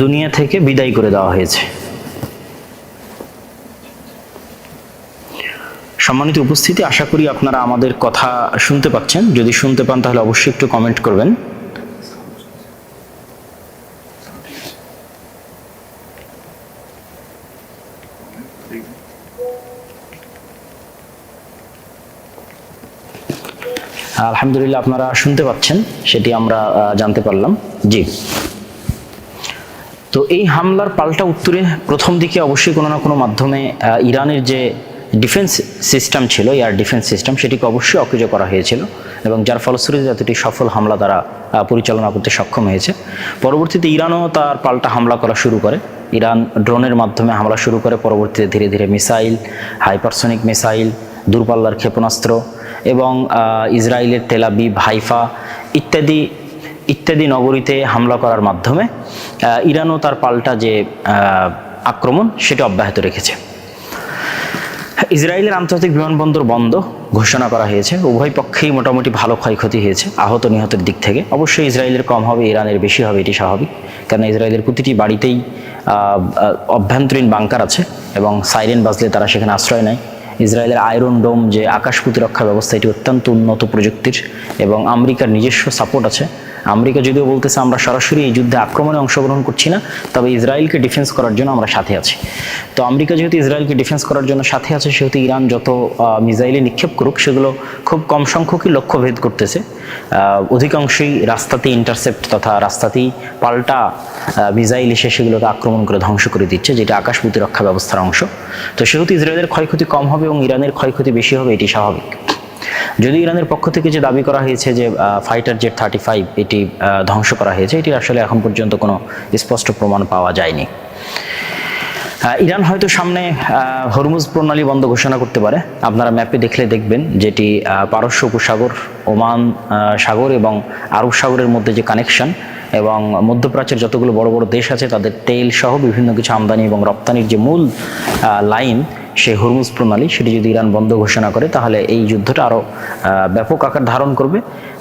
দুনিয়া থেকে বিদায় করে দেওয়া হয়েছে। সম্মানিত উপস্থিতি, আশা করি আপনারা আমাদের কথা শুনতে পাচ্ছেন। যদি শুনতে পান তাহলে অবশ্যই একটু কমেন্ট করবেন। আলহামদুলিল্লাহ, আপনারা শুনতে পাচ্ছেন, সেটি আমরা জানতে পারলাম। জি, তো এই হামলার পাল্টা উত্তরে প্রথম দিকে অবশ্যই কোনো না কোনো মাধ্যমে ইরানের যে ডিফেন্স সিস্টেম ছিল, এয়ার ডিফেন্স সিস্টেম, সেটিকে অবশ্যই অকেজো করা হয়েছিল এবং যার ফলশ্রুতিতে এতটি সফল হামলা তারা পরিচালনা করতে সক্ষম হয়েছে। পরবর্তীতে ইরানও তার পাল্টা হামলা করা শুরু করে। ইরান ড্রোনের মাধ্যমে হামলা শুরু করে, পরবর্তীতে ধীরে ধীরে মিসাইল, হাইপারসনিক মিসাইল, দূরপাল্লার ক্ষেপণাস্ত্র এবং ইসরায়েলের তেল আবিব, হাইফা ইত্যাদি নগরীতে হামলা করার মাধ্যমে ইরানও তার পাল্টা যে আক্রমণ সেটা অব্যাহত রেখেছে। ইসরায়েলের আন্তর্জাতিক বিমানবন্দর বন্ধ ঘোষণা করা হয়েছে। উভয় পক্ষেই মোটামুটি ভালো ক্ষয়ক্ষতি হয়েছে আহত নিহতের দিক থেকে। অবশ্যই ইসরায়েলের কম হবে, ইরানের বেশি হবে, এটি স্বাভাবিক, কারণ ইসরায়েলের প্রতিটি বাড়িতেই অভ্যন্তরীণ বাংকার আছে এবং সাইরেন বাজলে তারা সেখানে আশ্রয় নেয়। ইসরায়েলের আয়রন ডোম যে আকাশ প্রতিরক্ষা ব্যবস্থা, এটি অত্যন্ত উন্নত প্রযুক্তির এবং আমেরিকার নিজস্ব সাপোর্ট আছে। আমেরিকা যদিও বলতেছে আমরা সরাসরি এই যুদ্ধে আক্রমণে অংশগ্রহণ করছি না, তবে ইসরায়েলকে ডিফেন্স করার জন্য আমরা সাথে আছি। তো আমেরিকা যেহেতু ইসরায়েলকে ডিফেন্স করার জন্য সাথে আছে, সেহেতু ইরান যত মিসাইলে নিক্ষেপ করুক সেগুলো খুব কম সংখ্যকই লক্ষ্যভেদ করতেছে। অধিকাংশই রাস্তাতেই ইন্টারসেপ্ট তথা রাস্তাতেই পাল্টা মিসাইল এসে সেগুলোকে আক্রমণ করে ধ্বংস করে দিচ্ছে, যেটা আকাশ প্রতিরক্ষা ব্যবস্থার অংশ। তো সেহেতু ইসরায়েলের ক্ষয়ক্ষতি কম হবে এবং ইরানের ক্ষয়ক্ষতি বেশি হবে, এটি স্বাভাবিক। যদি ইরানের পক্ষ থেকে যে দাবি করা হয়েছে যে ফাইটার জেট 35 এটি ধ্বংস করা হয়েছে, এটি আসলে এখন পর্যন্ত কোনো স্পষ্ট প্রমাণ পাওয়া যায়নি। ইরান হয়তো সামনে হরমুজ প্রণালী বন্ধ ঘোষণা করতে পারে। আপনারা ম্যাপে দেখলে দেখবেন যেটি পারস্য উপসাগর, ওমান সাগর এবং আরব সাগরের মধ্যে যে কানেকশন এবং মধ্যপ্রাচ্যের যতগুলো বড় বড় দেশ আছে তাদের তেল সহ বিভিন্ন কিছু আমদানি এবং রপ্তানির যে মূল লাইন, সেই হরমুজ প্রণালী, সেটি যদি ইরান বন্ধ ঘোষণা করে তাহলে এই যুদ্ধটা আরও ব্যাপক আকার ধারণ করবে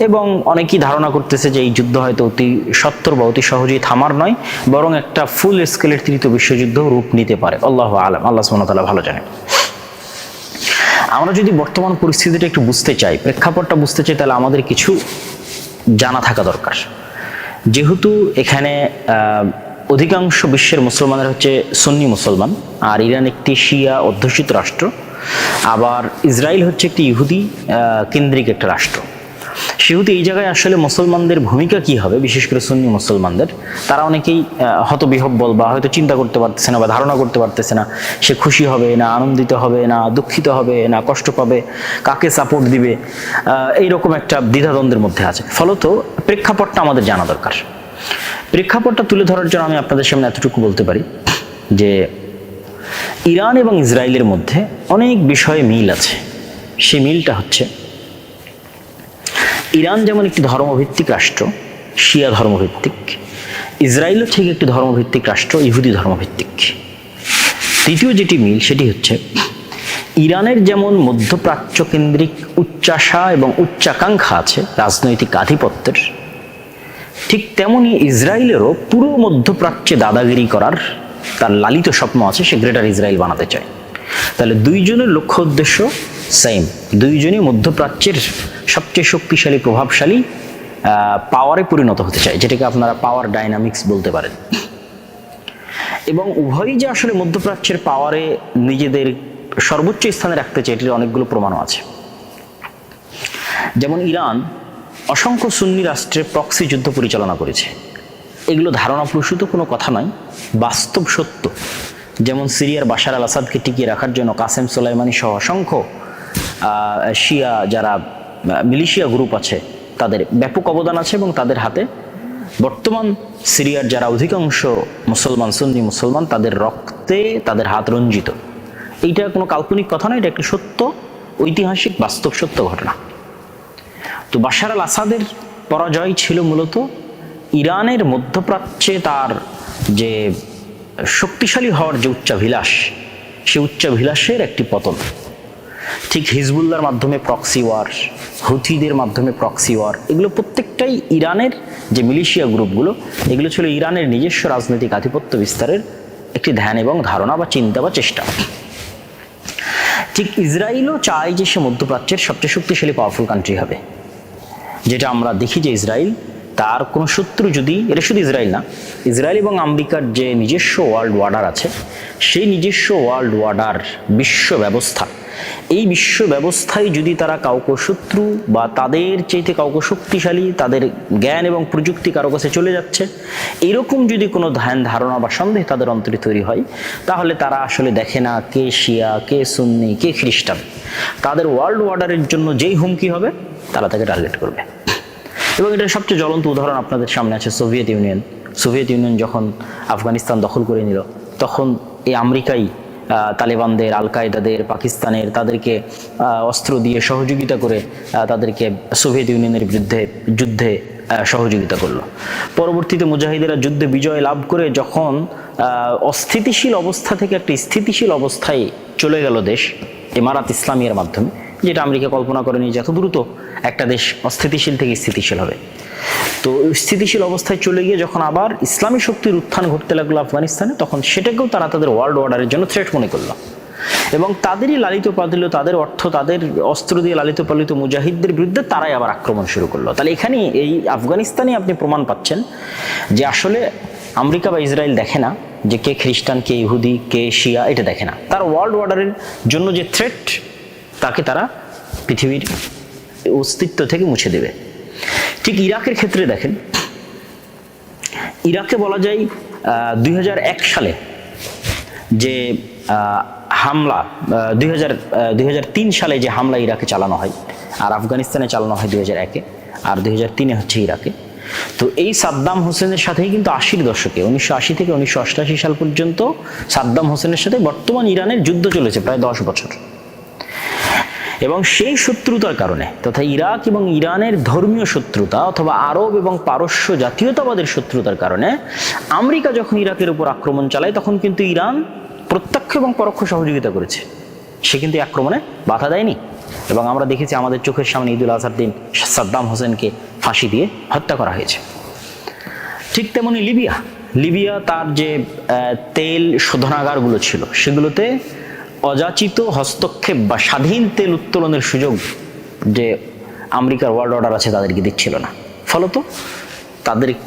এবং অনেকেই ধারণা করতেছে যে এই যুদ্ধ হয়তো অতি সত্বর বা অতি সহজেই থামার নয়, বরং একটা ফুল স্কেলের তৃতীয় বিশ্বযুদ্ধ রূপ নিতে পারে। আল্লাহু আ'লাম, আল্লাহ সুবহানাহু ওয়া তাআলা ভালো জানেন। আমরা যদি বর্তমান পরিস্থিতিটা একটু বুঝতে চাই, প্রেক্ষাপটটা বুঝতে চাই, তাহলে আমাদের কিছু জানা থাকা দরকার। যেহেতু এখানে অধিকাংশ বিশ্বের মুসলমানের হচ্ছে সুন্নি মুসলমান, আর ইরান একটি শিয়া অধ্যুষিত রাষ্ট্র, আবার ইসরায়েল হচ্ছে একটি ইহুদি কেন্দ্রিক একটা রাষ্ট্র। সেহেতু এই জায়গায় আসলে মুসলমানদের ভূমিকা কি হবে, বিশেষ করে সুন্নি মুসলমানদের, তারা অনেকেই হতবিহ্বল বা হয়তো চিন্তা করতে পারতেছে না বা ধারণা করতে পারতেছে না সে খুশি হবে না আনন্দিত হবে না দুঃখিত হবে না কষ্ট পাবে, কাকে সাপোর্ট দিবে, এইরকম একটা দ্বিধাদ্বন্দ্বের মধ্যে আছে। ফলত প্রেক্ষাপটটা আমাদের জানা দরকার। প্রেক্ষাপটটা তুলে ধরার জন্য আমি আপনাদের সামনে এতটুকু বলতে পারি যে ইরান এবং ইসরায়েলের মধ্যে অনেক বিষয়ে মিল আছে। সেই মিলটা হচ্ছে, ইরান যেমন একটি ধর্মভিত্তিক রাষ্ট্র, শিয়া ধর্মভিত্তিক, ইসরায়েলও ঠিক একটি ধর্মভিত্তিক রাষ্ট্র, ইহুদি ধর্মভিত্তিক। তৃতীয় যেটি মিল সেটি হচ্ছে, ইরানের যেমন মধ্যপ্রাচ্য কেন্দ্রিক উচ্চাশা এবং উচ্চাকাঙ্ক্ষা আছে রাজনৈতিক আধিপত্যের, ঠিক তেমনি ইসরায়েলেরও পুরো মধ্যপ্রাচ্যে দাদাগিরি করার তার লালিত স্বপ্ন আছে, সে গ্রেটার ইসরায়েল বানাতে চায়। তাহলে দুইজনের লক্ষ্য উদ্দেশ্য সেম, দুইজনই মধ্যপ্রাচ্যের সবচেয়ে শক্তিশালী প্রভাবশালী পাওয়ারে পরিণত হতে চায়, যেটাকে আপনারা পাওয়ার ডাইনামিক্স বলতে পারেন। এবং উভয়ই যে আসলে মধ্যপ্রাচ্যের পাওয়ারে নিজেদের সর্বোচ্চ স্থানে রাখতে চায়, এটির অনেকগুলো প্রমাণও আছে। যেমন ইরান অসংখ্য সুন্নি রাষ্ট্রের প্রক্সি যুদ্ধ পরিচালনা করেছে, এগুলো ধারণাপ্রসূত কোনো কথা নয়, বাস্তব সত্য। যেমন সিরিয়ার বাশার আল আসাদকে টিকিয়ে রাখার জন্য কাসেম সোলাইমানি সহ অসংখ্য শিয়া যারা মিলিশিয়া গ্রুপ আছে তাদের ব্যাপক অবদান আছে এবং তাদের হাতে বর্তমান সিরিয়ার যারা অধিকাংশ মুসলমান, সুন্নি মুসলমান, তাদের রক্তে তাদের হাত রঞ্জিত। এইটা কোনো কাল্পনিক কথা নয়, এটা একটি সত্য, ঐতিহাসিক বাস্তব সত্য ঘটনা। তো বাশার আল আসাদের পরাজয় ছিল মূলত ইরানের মধ্যপ্রাচ্যে তার যে শক্তিশালী হওয়ার যে উচ্চাভিলাষ, সে উচ্চাভিলাষের একটি পতন। ঠিক হিজবুল্লাহর মাধ্যমে প্রক্সি ওয়ার, হুথিদের মাধ্যমে প্রক্সি ওয়ার, এগুলো প্রত্যেকটাই ইরানের যে মিলিশিয়া গ্রুপগুলো, এগুলো ছিল ইরানের নিজস্ব রাজনৈতিক আধিপত্য বিস্তারের একটি ধ্যান এবং ধারণা বা চিন্তা বা চেষ্টা। ঠিক ইসরায়েলও চায় যে সে মধ্যপ্রাচ্যের সবচেয়ে শক্তিশালী পাওয়ারফুল কান্ট্রি হবে। যেটা আমরা দেখি যে ইসরায়েল তার কোনো শত্রু যদি, এটা শুধু ইসরায়েল না, ইসরায়েল এবং আমেরিকার যে নিজস্ব ওয়ার্ল্ড অর্ডার আছে, সেই নিজস্ব ওয়ার্ল্ড অর্ডার বিশ্ব ব্যবস্থা, এই বিশ্ব ব্যবস্থায় যদি তারা কাউকে শত্রু বা তাদের চাইতে কাউকে শক্তিশালী, তাদের জ্ঞান এবং প্রযুক্তি কারো কাছে চলে যাচ্ছে, এরকম যদি কোনো ধ্যান ধারণা বা সন্দেহ তাদের অন্তরে তৈরি হয়, তাহলে তারা আসলে দেখে না কে শিয়া, কে সুন্নি, কে খ্রিস্টান। তাদের ওয়ার্ল্ড অর্ডারের জন্য যেই হুমকি হবে তারা তাকে টার্গেট করবে। এবং এটার সবচেয়ে জ্বলন্ত উদাহরণ আপনাদের সামনে আছে সোভিয়েত ইউনিয়ন। সোভিয়েত ইউনিয়ন যখন আফগানিস্তান দখল করে নিল, তখন এই আমেরিকাই তালেবানদের, আল কায়দাদের, পাকিস্তানের, তাদেরকে অস্ত্র দিয়ে সহযোগিতা করে তাদেরকে সোভিয়েত ইউনিয়নের বিরুদ্ধে যুদ্ধে সহযোগিতা করলো। পরবর্তীতে মুজাহিদেরা যুদ্ধে বিজয় লাভ করে যখন অস্থিতিশীল অবস্থা থেকে একটা স্থিতিশীল অবস্থায় চলে গেল দেশ ইমারাত ইসলামিয়ার মাধ্যমে, যেটা আমেরিকা কল্পনা করেনি যে এত দ্রুত একটা দেশ অস্থিতিশীল থেকে স্থিতিশীল হবে। তো স্থিতিশীল অবস্থায় চলে গিয়ে যখন আবার ইসলামী শক্তির উত্থান ঘটতে লাগলো আফগানিস্তানে, তখন সেটাকেও তারা তাদের ওয়ার্ল্ড অর্ডারের জন্য থ্রেট মনে করলো। এবং তাদেরই লালিত পালিত, তাদের অর্থ, তাদের অস্ত্র দিয়ে লালিত পালিত মুজাহিদদের বিরুদ্ধে তারাই আবার আক্রমণ শুরু করলো। তাহলে এখানে এই আফগানিস্তানে আপনি প্রমাণ পাচ্ছেন যে আসলে আমেরিকা বা ইসরায়েল দেখে না যে কে খ্রিস্টান, কে ইহুদি, কে শিয়া, এটা দেখে না। তার ওয়ার্ল্ড অর্ডারের জন্য যে থ্রেট, তাকে তারা পৃথিবীর অস্তিত্ব থেকে মুছে দেবে। ঠিক ইরাকের ক্ষেত্রে দেখেন, ইরাকে বলা যায় 2001 সালে যে হামলা, 2003 সালে যে হামলা ইরাকে চালানো হয়, আর আফগানিস্তানে চালানো হয় 2001-এ, আর 2003-এ হচ্ছে ইরাকে। তো এই সাদ্দাম হোসেনের সাথেই কিন্তু 80-র দশকে, 1980 থেকে 1988 সাল পর্যন্ত সাদ্দাম হোসেনের সাথে বর্তমান ইরানের যুদ্ধ চলেছে প্রায় 10 বছর। এবং সেই শত্রুতার কারণে, তথা ইরাক এবং ইরানের ধর্মীয় শত্রুতা অথবা আরব এবং পারস্য জাতীয়তাবাদের শত্রুতার কারণে আমেরিকা যখন ইরাকের উপর আক্রমণ চালায়, তখন কিন্তু ইরান প্রত্যক্ষ এবং পরোক্ষ সহযোগিতা করেছে। সে কিন্তু আক্রমণে বাধা দেয়নি। এবং আমরা দেখেছি আমাদের চোখের সামনে ঈদুল আজহার দিন সাদ্দাম হোসেনকে ফাঁসি দিয়ে হত্যা করা হয়েছে। ঠিক তেমনি লিবিয়া তার যে তেল শোধনাগারগুলো ছিল, সেগুলোতে অযাচিত হস্তক্ষেপ বা স্বাধীন তেল উত্তোলনের সুযোগ যে আমেরিকার ওয়ার্ল্ড অর্ডার আছে তাদেরকে দিচ্ছিল না। ফলত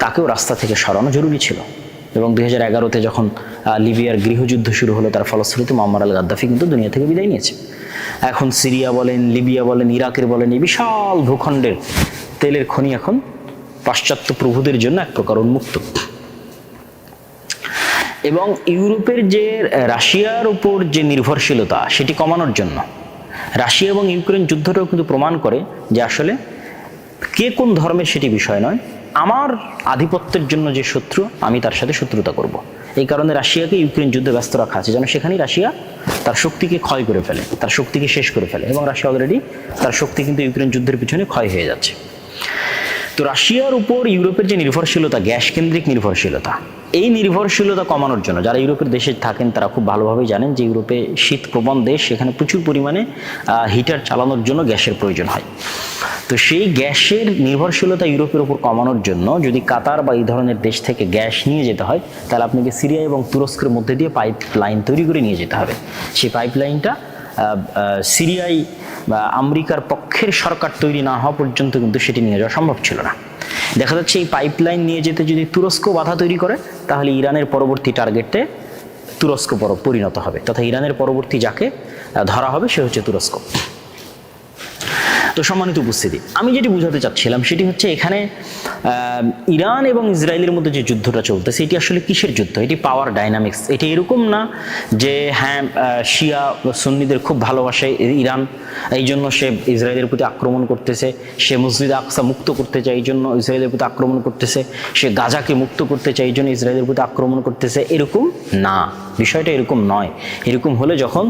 তাকেও রাস্তা থেকে সরানো জরুরি ছিল। এবং 2011-তে যখন লিবিয়ার গৃহযুদ্ধ শুরু হলো, তার ফলশ্রুতিতে মুআম্মার আল গাদ্দাফি কিন্তু দুনিয়া থেকে বিদায় নিয়েছে। এখন সিরিয়া বলেন, লিবিয়া বলেন, ইরাকের বলেন, এই বিশাল ভূখণ্ডের তেলের খনি এখন পাশ্চাত্য প্রভুদের জন্য এক প্রকার উন্মুক্ত। এবং ইউরোপের যে রাশিয়ার উপর যে নির্ভরশীলতা, সেটি কমানোর জন্য রাশিয়া এবং ইউক্রেন যুদ্ধটাও কিন্তু প্রমাণ করে যে আসলে কে কোন ধর্মের সেটি বিষয় নয়, আমার আধিপত্যের জন্য যে শত্রু, আমি তার সাথে শত্রুতা করব। এই কারণে রাশিয়াকে ইউক্রেন যুদ্ধে ব্যস্ত রাখা আছে, যেন সেখানেই রাশিয়া তার শক্তিকে ক্ষয় করে ফেলে, তার শক্তিকে শেষ করে ফেলে। এবং রাশিয়া অলরেডি তার শক্তি কিন্তু ইউক্রেন যুদ্ধের পিছনে ক্ষয় হয়ে যাচ্ছে। তো রাশিয়ার উপর ইউরোপের যে নির্ভরশীলতা, গ্যাস কেন্দ্রিক নির্ভরশীলতা, এই নির্ভরশীলতা কমানোর জন্য যারা ইউরোপের দেশে থাকেন তারা খুব ভালোভাবেই জানেন যে ইউরোপে শীতপ্রবণ দেশ, সেখানে প্রচুর পরিমাণে হিটার চালানোর জন্য গ্যাসের প্রয়োজন হয়। তো সেই গ্যাসের নির্ভরশীলতা ইউরোপের উপর কমানোর জন্য যদি কাতার বা এই ধরনের দেশ থেকে গ্যাস নিয়ে যেতে হয়, তাহলে আপনাকে সিরিয়া এবং তুরস্কের মধ্যে দিয়ে পাইপ লাইন তৈরি করে নিয়ে যেতে হবে। সেই পাইপ লাইনটা সিরিয়ায় বা আমেরিকার পক্ষের সরকার তৈরি না হওয়া পর্যন্ত কিন্তু সেটি নিয়ে যাওয়া সম্ভব ছিল না। দেখা যাচ্ছে এই পাইপলাইন নিয়ে যেতে যদি তুরস্ক বাধা তৈরি করে, তাহলে ইরানের পরবর্তী টার্গেটে তুরস্ক পরিণত হবে, তথা ইরানের পরবর্তী যাকে ধরা হবে সে হচ্ছে তুরস্ক। তো সম্মানিত উপস্থিতি, আমি যেটি বোঝাতে চাচ্ছিলাম সেটি হচ্ছে এখানে ইরান এবং ইসরায়েলের মধ্যে যে যুদ্ধটা চলতেছে, এটি আসলে কিসের যুদ্ধ? এটি পাওয়ার ডাইনামিক্স। এটি এরকম না যে হ্যাঁ শিয়া সুন্নিদের খুব ভালোবাসে ইরান, এই জন্য সে ইসরায়েলের প্রতি আক্রমণ করতেছে, সে মসজিদ আকসা মুক্ত করতে চায় এই জন্য ইসরায়েলের প্রতি আক্রমণ করতেছে, সে গাজাকে মুক্ত করতে চায় এই জন্য ইসরায়েলের প্রতি আক্রমণ করতেছে, এরকম না। বিষয়টা এরকম নয়। এরকম হলে যখন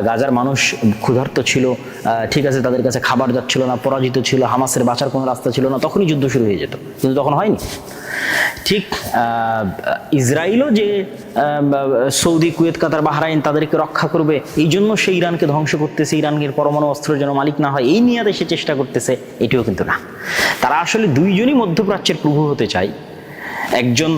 গাজার মানুষ ক্ষুধার্ত ছিল, ঠিক আছে, তাদের কাছে খাবার যাচ্ছিল না, পরাজিত ছিল, হামাসের বাঁচার কোনো রাস্তা ছিল না, তখনই যুদ্ধ শুরু হয়ে যেত, কিন্তু তখন হয়নি। ঠিক ঠিক ইসরায়েলও যে সৌদি, কুয়েত, কাতার, বাহরাইন তাদেরকে রক্ষা করবে, এই জন্য সে ইরানকে ধ্বংস করতেছে, ইরানের পরমাণু অস্ত্রের যেন মালিক না হয় এই নিয়ে সে চেষ্টা করতেছে, এটিও কিন্তু না। তারা আসলে দুইজনই মধ্যপ্রাচ্যের প্রভু হতে চায়, একজন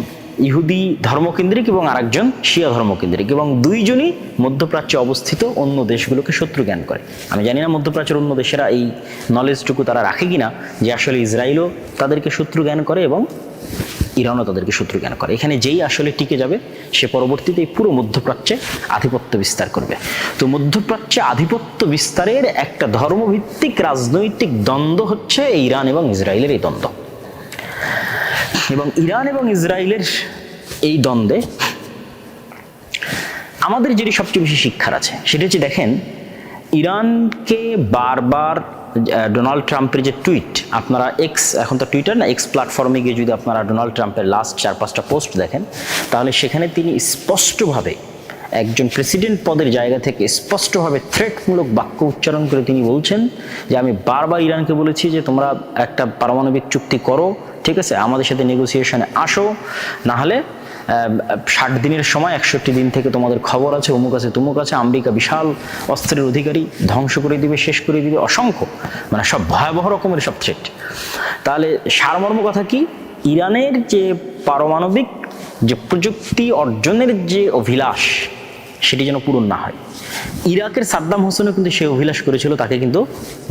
ইহুদি ধর্মকেন্দ্রিক এবং আরেকজন শিয়া ধর্মকেন্দ্রিক, এবং দুইজনই মধ্যপ্রাচ্যে অবস্থিত অন্য দেশগুলোকে শত্রু জ্ঞান করে। আমি জানি না মধ্যপ্রাচ্যের অন্য দেশেরা এই নলেজটুকু তারা রাখে কিনা যে আসলে ইসরায়েলও তাদেরকে শত্রু জ্ঞান করে এবং ইরানও তাদেরকে শত্রু জ্ঞান করে। এখানে যেই আসলে টিকে যাবে সে পরবর্তীতে এই পুরো মধ্যপ্রাচ্যে আধিপত্য বিস্তার করবে। তো মধ্যপ্রাচ্যে আধিপত্য বিস্তারের একটা ধর্মভিত্তিক রাজনৈতিক দ্বন্দ্ব হচ্ছে ইরান এবং ইসরায়েলের এই দ্বন্দ্ব। এবং ইরান এবং ইসরায়েলের এই দ্বন্দ্বে আমাদের যেটি সবচেয়ে বেশি শিক্ষার আছে সেটা হচ্ছে, দেখেন ইরানকে বারবার ডোনাল্ড ট্রাম্পের যে টুইট, আপনারা এক্স, এখন তো টুইটার না, এক্স প্ল্যাটফর্মে গিয়ে যদি আপনারা ডোনাল্ড ট্রাম্পের লাস্ট 4-5টা পোস্ট দেখেন, তাহলে সেখানে তিনি স্পষ্টভাবে একজন প্রেসিডেন্ট পদের জায়গা থেকে স্পষ্টভাবে থ্রেটমূলক বাক্য উচ্চারণ করে তিনি বলছেন যে আমি বারবার ইরানকে বলেছি যে তোমরা একটা পারমাণবিক চুক্তি করো, ঠিক আছে, আমাদের সাথে নেগোসিয়েশনে আসো, না হলে 60 দিনের সময় 61 দিন থেকে তোমাদের খবর আছে, অমুক আছে তমুক আছে, আমেরিকা বিশাল অস্ত্রের অধিকারী, ধ্বংস করে দিবে, শেষ করে দিবে, অসংখ্য, মানে সব ভয়াবহ রকমের সব থ্রেট। তাহলে সারমর্ম কথা কি, ইরানের যে পারমাণবিক যে প্রযুক্তি অর্জনের যে অভিলাষ সেটি যেন পূরণ না হয়। ইরাকের সাদ্দাম হোসেনও কিন্তু সে অভিলাষ করেছিল, তাকে কিন্তু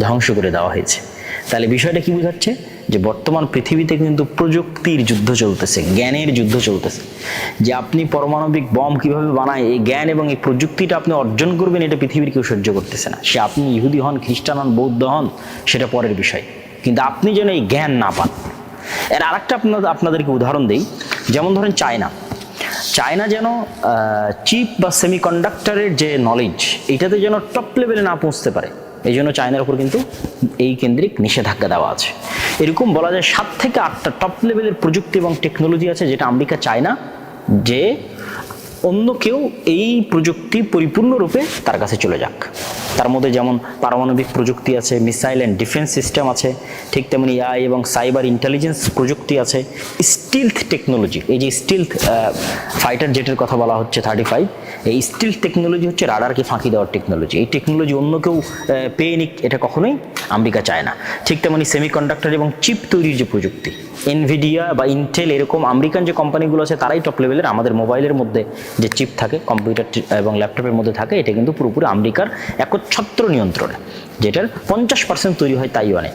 ধ্বংস করে দেওয়া হয়েছে। তাহলে বিষয়টা কি বোঝাচ্ছে যে বর্তমান পৃথিবীতে কিন্তু প্রযুক্তির যুদ্ধ চলতেছে, জ্ঞানের যুদ্ধ চলতেছে, যে আপনি পারমাণবিক বম কিভাবে বানায় এই জ্ঞান এবং এই প্রযুক্তিটা আপনি অর্জন করবেন, এটা পৃথিবীর কেউ সহ্য করতেছে না। সে আপনি ইহুদি হন, খ্রিস্টান হন, বৌদ্ধ হন, সেটা পরের বিষয়, কিন্তু আপনি যেন এই জ্ঞান না পান। এর আরেকটা আপনাদেরকে উদাহরণ দেই, যেমন ধরেন চায়না যেন চিপ বা সেমিকন্ডাক্টরের যে নলেজ এটাতে যেন টপ লেভেলে না পৌঁছতে পারে, এই জন্য চায়নার উপর কিন্তু এই কেন্দ্রিক নিষেধাজ্ঞা দেওয়া আছে। এরকম বলা যায় 7 থেকে 8টা টপ লেভেলের প্রযুক্তি এবং টেকনোলজি আছে যেটা আমেরিকা চায় না যে অন্য কেউ এই প্রযুক্তি পরিপূর্ণরূপে তার কাছে চলে যাক। তার মধ্যে যেমন পারমাণবিক প্রযুক্তি আছে, মিসাইল অ্যান্ড ডিফেন্স সিস্টেম আছে, ঠিক তেমনি এআই এবং সাইবার ইন্টেলিজেন্স প্রযুক্তি আছে, স্টিলথ টেকনোলজি, এই যে স্টিলথ ফাইটার জেটের কথা বলা হচ্ছে 35, এই স্টিলথ টেকনোলজি হচ্ছে রাডারকে ফাঁকি দেওয়ার টেকনোলজি। এই টেকনোলজি অন্য কেউ পেয়ে নিক, এটা কখনোই আমেরিকা চায় না। ঠিক তেমনি সেমিকন্ডাক্টর এবং চিপ তৈরির যে প্রযুক্তি, এনভিডিয়া বা ইন্টেল এরকম আমেরিকান যে কোম্পানিগুলো আছে তারাই টপ লেভেলের। আমাদের মোবাইলের মধ্যে যে চিপ থাকে, কম্পিউটার এবং ল্যাপটপের মধ্যে থাকে, এটা কিন্তু পুরোপুরি আমেরিকার একচ্ছত্র নিয়ন্ত্রণে, যেটার 50% তৈরি হয়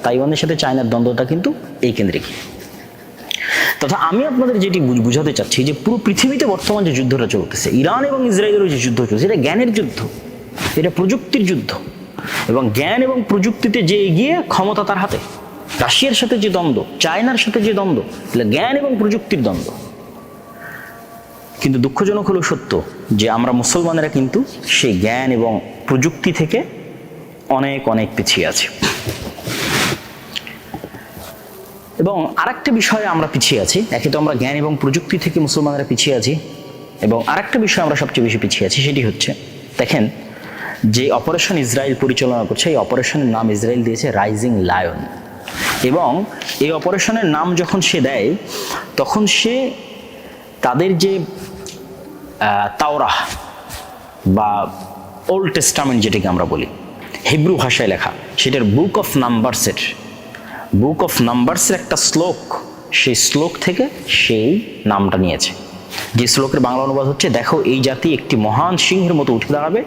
তাইওয়ানের সাথে চায়নার দ্বন্দ্বটা কিন্তু এই কেন্দ্রিক। তথা আমি আপনাদের যেটি বুঝাতে চাচ্ছি যে পুরো পৃথিবীতে বর্তমান যে যুদ্ধটা চলতেছে, ইরান এবং ইসরায়েলের যে যুদ্ধ চলছে, এটা জ্ঞানের যুদ্ধ, এটা প্রযুক্তির যুদ্ধ, এবং জ্ঞান এবং প্রযুক্তিতে যে এগিয়ে ক্ষমতা তার হাতে। রাশিয়ার সাথে যে দ্বন্দ্ব, চায়নার সাথে যে দ্বন্দ্ব, জ্ঞান এবং প্রযুক্তির দ্বন্দ্ব। কিন্তু দুঃখজনক হলো সত্য যে আমরা মুসলমানেরা কিন্তু সেই জ্ঞান এবং প্রযুক্তি থেকে অনেক অনেক পিছিয়ে আছি। এবং আরেকটা বিষয়ে আমরা পিছিয়ে আছি, একে তো আমরা জ্ঞান এবং প্রযুক্তি থেকে মুসলমানেরা পিছিয়ে আছি, এবং আরেকটা বিষয় আমরা সবচেয়ে বেশি পিছিয়ে আছি, সেটি হচ্ছে দেখেন যে অপারেশন ইসরায়েল পরিচালনা করছে, এই অপারেশনের নাম ইসরায়েল দিয়েছে রাইজিং লায়ন। এবং এই অপারেশনের নাম যখন সে দেয় তখন সে তাদের যে তাওরাহ বা ওল্ড টেস্টামেন্ট যেটাকে আমরা বলি, হিব্রু ভাষায় লেখা, সেটার বুক অফ নাম্বারসের একটা শ্লোক, সেই শ্লোক থেকে সেই নামটা নিয়েছে। যে শ্লোকের বাংলা অনুবাদ হচ্ছে, দেখো এই জাতি একটি মহান সিংহের মতো উঠে দাঁড়াবে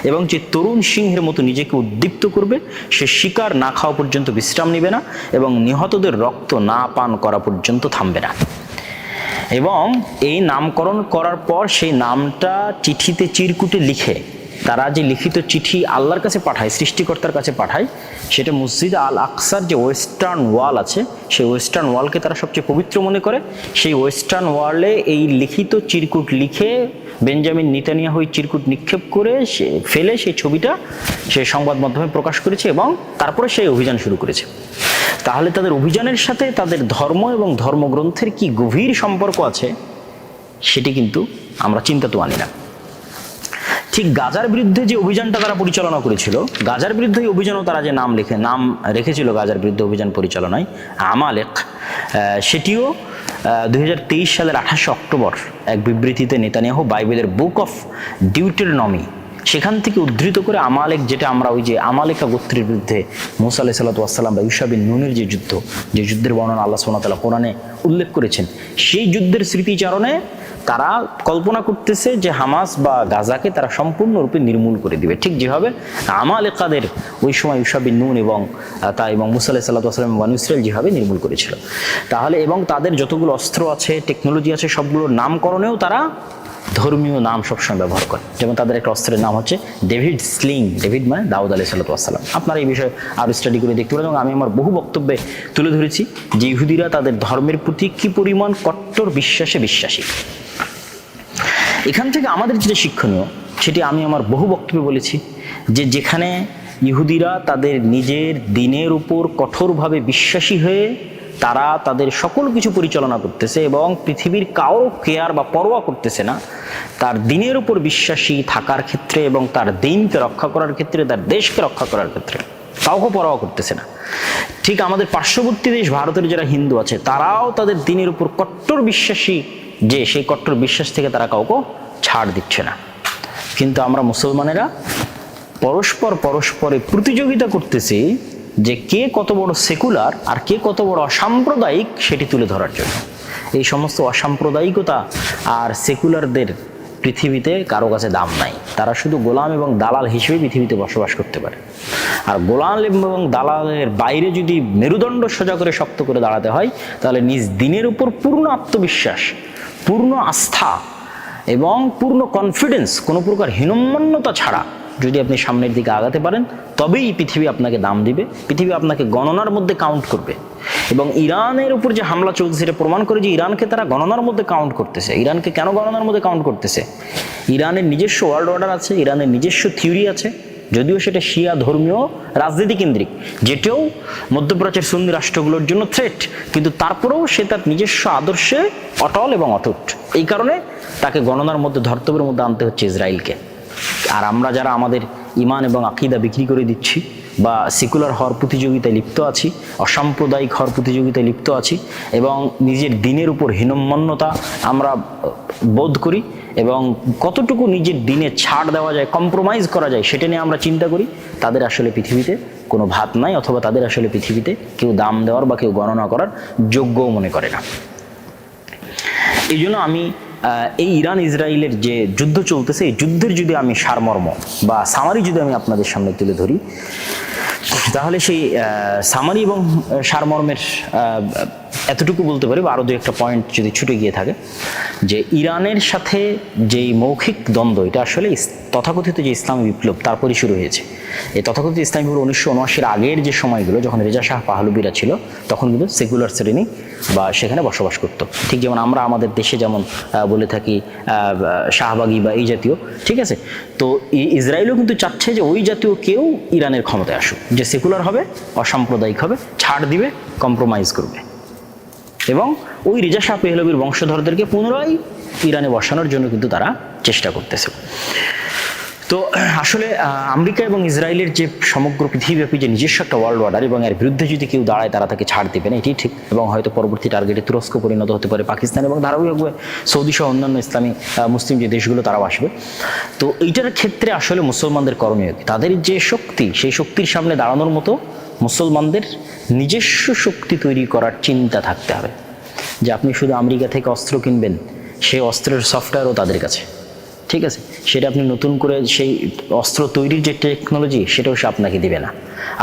এবং যে তরুণ সিংহের মতো নিজেকে উদ্দীপ্ত করবে, সে শিকার না খাওয়া পর্যন্ত বিশ্রাম নেবে না এবং নিহতদের রক্ত না পান করা পর্যন্ত থামবে না। এবং এই নামকরণ করার পর সেই নামটা চিঠিতে চিরকুটে লিখে তারা যে লিখিত চিঠি আল্লাহর কাছে পাঠায়, সৃষ্টিকর্তার কাছে পাঠায়, সেটা মসজিদ আল আকসার যে ওয়েস্টার্ন ওয়াল আছে, সেই ওয়েস্টার্ন ওয়ালকে তারা সবচেয়ে পবিত্র মনে করে। সেই ওয়েস্টার্ন ওয়ালে এই লিখিত চিরকুট লিখে বেঞ্জামিন নেতানিয়াহু ওই চিরকুট নিক্ষেপ করে ফেলে সেই ছবিটা সে সংবাদ মাধ্যমে প্রকাশ করেছে এবং তারপরে সেই অভিযান শুরু করেছে। তাহলে তাদের অভিযানের সাথে তাদের ধর্ম এবং ধর্মগ্রন্থের কি গভীর সম্পর্ক আছে সেটি কিন্তু আমরা চিন্তা তো আনি না। ঠিক গাজার বিরুদ্ধে যে অভিযানটা তারা পরিচালনা করেছিল, গাজার বিরুদ্ধে অভিযানও তারা যে নাম রেখেছিল গাজার বিরুদ্ধে অভিযান পরিচালনায় আমালেক, সেটিও 2023 সালের 28 অক্টোবর এক বিবৃতিতে নেতানিয়াহু বাইবেলের বুক অফ ডিউটেরনমি সেখান থেকে উদ্ধৃত করে আমালেক, যেটা আমরা ওই যে আমালেকা গোত্রের বিরুদ্ধে মুসা আলাইহিস সালাতু ওয়াস সালাম বা ইউশা বিন নূনের যে যুদ্ধের বর্ণনা আল্লাহ সুবহানাহু ওয়া তাআলা কোরআনে উল্লেখ করেছেন, সেই যুদ্ধের স্মৃতিচারণে তারা কল্পনা করতেছে যে হামাস বা গাজাকে তারা সম্পূর্ণরূপে নির্মূল করে দিবে, ঠিক যেভাবে আমালেকাদের ওই সময় ইউশা বিন নূন এবং মুসা আলাইহিস সালাতু ওয়াস সালাম বনু ইসরাইল যেভাবে নির্মূল করেছিল। তাহলে এবং তাদের যতগুলো অস্ত্র আছে, টেকনোলজি আছে, সবগুলোর নামকরণেও তারা ধর্মীয় নাম সবসময় ব্যবহার করে। যেমন তাদের একটা অস্ত্রের নাম হচ্ছে ডেভিড স্লিং, ডেভিড মানে দাউদ আলাইহিস সালাতু ওয়াস সালাম। আপনারা এই বিষয়ে আরও স্টাডি করে দেখতে পারেন এবং আমি আমার বহু বক্তব্যে তুলে ধরেছি যে ইহুদিরা তাদের ধর্মের প্রতি কী পরিমাণ কট্টর বিশ্বাসী। এখান থেকে আমাদের যেটা শিক্ষণীয় সেটি আমি আমার বহু বক্তব্যে বলেছি যে যেখানে ইহুদিরা তাদের নিজের দিনের উপর কঠোরভাবে বিশ্বাসী হয়ে তারা তাদের সকল কিছু পরিচালনা করতেছে এবং পৃথিবীর কারো কেয়ার বা পরোয়া করতেছে না, তার দিনের উপর বিশ্বাসী থাকার ক্ষেত্রে এবং তার দিনকে রক্ষা করার ক্ষেত্রে, তার দেশকে রক্ষা করার ক্ষেত্রে কাউকে পরোয়া করতেছে না। ঠিক আমাদের পার্শ্ববর্তী দেশ ভারতের যারা হিন্দু আছে তারাও তাদের দিনের উপর কট্টর বিশ্বাসী, যে সেই কট্টর বিশ্বাস থেকে তারা কাউকে ছাড় দিচ্ছে না। কিন্তু আমরা মুসলমানেরা পরস্পরে প্রতিযোগিতা করতেছি যে কে কত বড় সেকুলার আর কে কত বড় অসাম্প্রদায়িক সেটি তুলে ধরার জন্য। এই সমস্ত অসাম্প্রদায়িকতা আর সেকুলারদের পৃথিবীতে কারো কাছে দাম নাই, তারা শুধু গোলাম এবং দালাল হিসেবে পৃথিবীতে বসবাস করতে পারে। আর গোলাম এবং দালালের বাইরে যদি মেরুদণ্ড সোজা করে শক্ত করে দাঁড়াতে হয় তাহলে নিজ দিনের উপর পূর্ণ আত্মবিশ্বাস, পূর্ণ আস্থা এবং পূর্ণ কনফিডেন্স, কোনো প্রকার হীনম্মন্যতা ছাড়া যদি আপনি সামনের দিকে আগাতে পারেন তবেই পৃথিবী আপনাকে দাম দিবে, পৃথিবী আপনাকে গণনার মধ্যে কাউন্ট করবে। এবং ইরানের উপর যে হামলা চলছে সেটা প্রমাণ করে যে ইরানকে তারা গণনার মধ্যে কাউন্ট করতেছে। ইরানকে কেন গণনার মধ্যে কাউন্ট করতেছে? ইরানের নিজস্ব ওয়ার্ল্ড অর্ডার আছে, ইরানের নিজস্ব থিওরি আছে, যদিও সেটা শিয়া ধর্মীয় রাজনীতি কেন্দ্রিক, যেটাও মধ্যপ্রাচ্যের সুন্নি রাষ্ট্রগুলোর জন্য থ্রেট, কিন্তু তারপরেও সে তার নিজস্ব আদর্শে অটল এবং অটুট। এই কারণে তাকে গণনার মধ্যে ধর্তব্যের মধ্যে আনতে হচ্ছে ইসরায়েলকে। আর আমরা যারা আমাদের ইমান এবং আকীদা বিক্রি করে দিচ্ছি বা সেকুলার হওয়ার প্রতিযোগিতায় লিপ্ত আছি, অসাম্প্রদায়িক হওয়ার প্রতিযোগিতায় লিপ্ত আছি এবং নিজের দিনের উপর হীনম্মন্যতা আমরা বোধ করি এবং কতটুকু নিজের দিনে ছাড় দেওয়া যায়, কম্প্রোমাইজ করা যায় সেটা নিয়ে আমরা চিন্তা করি, তাদের আসলে পৃথিবীতে কোনো ভাত নাই, অথবা তাদের আসলে পৃথিবীতে কেউ দাম দেওয়ার বা কেউ গণনা করার যোগ্যও মনে করে না। এই জন্য আমি এই ইরান ইসরায়েলের যে যুদ্ধ চলতেছে, এই যুদ্ধের যদি আমি সারমর্ম বা সামারি যদি আমি আপনাদের সামনে তুলে ধরি, তাহলে সেই সামারি এবং সারমর্মের এতটুকু বলতে পারি, বা আরও দু একটা পয়েন্ট যদি ছুটে গিয়ে থাকে, যে ইরানের সাথে যেই মৌখিক দ্বন্দ্ব, এটা আসলে তথাকথিত যে ইসলামী বিপ্লব তারপরই শুরু হয়েছে। এই তথাকথিত ইসলামী বিপ্লব 1979-এর আগের যে সময়গুলো, যখন রেজা শাহ পাহলবিরা ছিল, তখন কিন্তু সেকুলার শ্রেণী বা সেখানে বসবাস করতো। ঠিক যেমন আমরা আমাদের দেশে যেমন বলে থাকি শাহবাগী বা এই জাতীয়, ঠিক আছে? তো ইসরায়েলও কিন্তু চাচ্ছে যে ওই জাতীয় কেউ ইরানের ক্ষমতায় আসুক, যে সেকুলার হবে, অসাম্প্রদায়িক হবে, ছাড় দিবে, কম্প্রোমাইজ করবে এবং ওই রেজা শাহ পেহলভির বংশধরদেরকে পুনরায় ইরানে বসানোর জন্য কিন্তু তারা চেষ্টা করতেছে। তো আসলে আমেরিকা এবং ইসরায়েলের যে সমগ্র পৃথিবীব্যাপী যে নিজস্ব একটা ওয়ার্ল্ড অর্ডার, এবং এর বিরুদ্ধে যদি কেউ দাঁড়ায় তারা তাকে ছাড় দেবে না, এটি ঠিক। এবং হয়তো পরবর্তী টার্গেটে তুরস্ক পরিণত হতে পারে, পাকিস্তান, এবং ধারাবাহিকভাবে সৌদি সহ অন্যান্য ইসলামী মুসলিম যে দেশগুলো তারাও আসবে। তো এইটার ক্ষেত্রে আসলে মুসলমানদের করণীয় কি? তাদের যে শক্তি, সেই শক্তির সামনে দাঁড়ানোর মতো মুসলমানদের নিজস্ব শক্তি তৈরি করার চিন্তা থাকতে হবে। যে আপনি শুধু আমেরিকা থেকে অস্ত্র কিনবেন, সেই অস্ত্রের সফটওয়্যারও তাদের কাছে, ঠিক আছে? সেটা আপনি নতুন করে সেই অস্ত্র তৈরির যে টেকনোলজি, সেটাও সে আপনাকে দিবে না।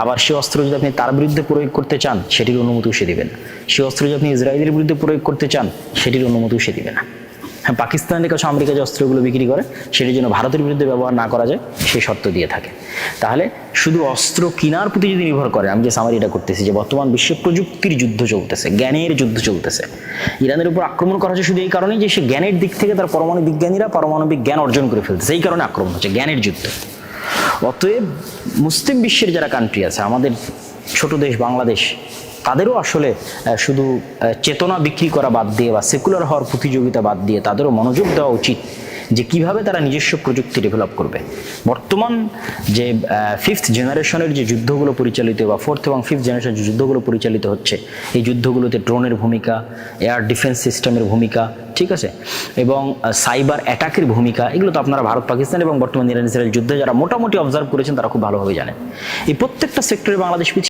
আবার সেই অস্ত্র যদি আপনি তার বিরুদ্ধে প্রয়োগ করতে চান, সেটির অনুমতিও সে দিবে না। সেই অস্ত্র যদি আপনি ইসরায়েলের বিরুদ্ধে প্রয়োগ করতে চান, সেটির অনুমতিও সে দিবে না। হ্যাঁ, পাকিস্তানের কাছে আমেরিকা যে অস্ত্রগুলো বিক্রি করে, সেটি যেন ভারতের বিরুদ্ধে ব্যবহার না করা যায় সেই শর্ত দিয়ে থাকে। তাহলে শুধু অস্ত্র কেনার প্রতি যদি নির্ভর করে, আমি যে সামারিটা করতেছি যে বর্তমান বিশ্বে প্রযুক্তির যুদ্ধ চলতেছে, জ্ঞানের যুদ্ধ চলতেছে। ইরানের উপর আক্রমণ করা হচ্ছে শুধু এই কারণেই যে সে জ্ঞানের দিক থেকে তার পরমাণু বিজ্ঞানীরা পারমাণবিক জ্ঞান অর্জন করে ফেলতেছে, এই কারণে আক্রমণ হচ্ছে, জ্ঞানের যুদ্ধ। অতএব মুসলিম বিশ্বের যারা কান্ট্রি আছে, আমাদের ছোট দেশ বাংলাদেশ, তাদেরও আসলে শুধু চেতনা বিক্রি করা বাদ দিয়ে বা সেকুলার হওয়ার প্রতিযোগিতা বাদ দিয়ে তাদেরও মনোযোগ দেওয়া উচিত যে কিভাবে তারা নিজস্ব প্রযুক্তি ডেভেলপ করবে। বর্তমান যে 5th জেনারেশনের যে যুদ্ধগুলো পরিচালিত বা 4th এবং 5th জেনারেশন যে যুদ্ধগুলো পরিচালিত হচ্ছে, এই যুদ্ধগুলোতে ড্রোনের ভূমিকা, এয়ার ডিফেন্স সিস্টেমের ভূমিকা, ঠিক আছে, এবং সাইবার অ্যাটাকের ভূমিকা, এগুলো তো আপনারা ভারত পাকিস্তান এবং বর্তমান ইরান ইসরায়েল যুদ্ধে যারা মোটামুটি অবজার্ভ করেছেন তারা খুব ভালোভাবে জানেন। এই প্রত্যেকটা সেক্টরে বাংলাদেশ